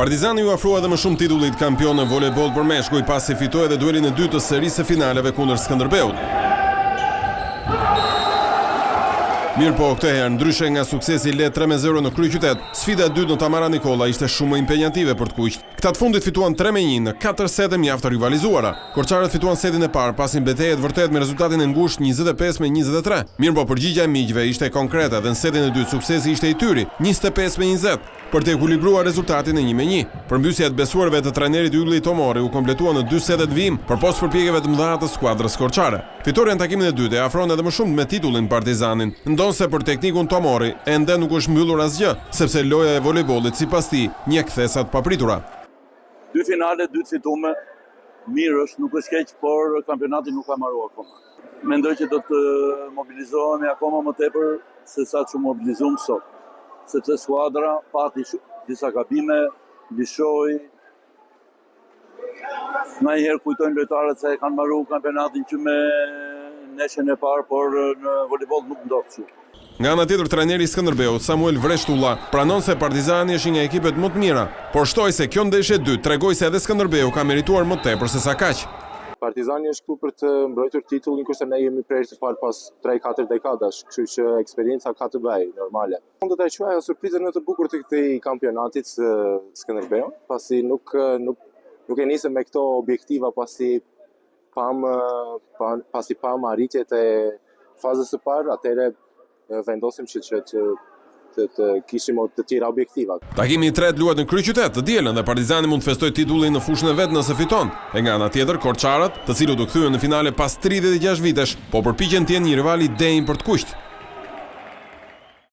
Partizani u afrua edhe më shumë titullit kampion në volejboll për meshkuj pasi fitoi edhe duelin e dytë të serisë së finaleve kundër Skënderbeut. Mirë po, këtë herë, ndryshe nga suksesi le 3-0 në kryeqytet, sfida e dytë në Tamara Nikola ishte shumë më impenjative për të kuqt. Këta të fundit fituan 3-1 në 4 sete mjaft të rivalizuara. Korçarët fituan setin e parë pasi mbetejë vërtet me rezultatin e ngushtë 25-23. Mirë po, përgjigjja e miqve ishte konkrete dhe në setin e dytë suksesi ishte i tyri, 25-20. Për të ekuilibruar rezultatin e 1-1. Përmbysja e të besuarve të trajnerit Ylli Tomori u kompletua në 2 setet vijim përpos përpjekjeve të mëdha të skuadrës korçare. Fitoria në takimin e dytë e afron edhe më shumë me titullin Partizanin, ndonse për teknikun Tomori ende nuk është mbyllur asgjë, sepse loja e volejbollit sipas tij një kthesa të papritura. 2 finale, 2 fitume, mirë është, nuk është keq, por kampionati nuk ka marrë akoma. Mendoj që do të mobilizohemi akoma më tepër se sa që mobilizuam sot. Sepse skuadra pati disa gabime, lishoi. Ndonjëherë kujtojnë lojtarët se e kanë marruar kampionatin që me neshën e parë, por në volejboll nuk ndodh kështu. Nga ana tjetër, trajneri i Skënderbeut, Samuel Vreshtulla, pranon se Partizani është një ekipet më të mira, por shtoi se kjo ndeshje e dytë tregoi se edhe Skënderbeu ka merituar më tepër se sa kaq. Partizani është këtu për të mbrojtur titullin, kurse ne jemi prerë të parë pas 3-4 dekadash, kështu që eksperienca ka të bëjë normale. Unë do ta quaj surprizën më të bukur të këtij kampionatit Skënderbeu, pasi nuk e nisëm me këto objektiva pasi pam arritjet e fazës së parë, atëherë vendosim që të kishim të tjera objektiva. Takimi i tretë luhet në kryeqytet të dielën dhe Partizani mund të festojë titullin në fushën e vet nëse fiton. E nga ana tjetër, korçarët, të cilët u kthyen në finale pas 36 vitesh, po përpiqen të jenë një rival i denj për të kuqt.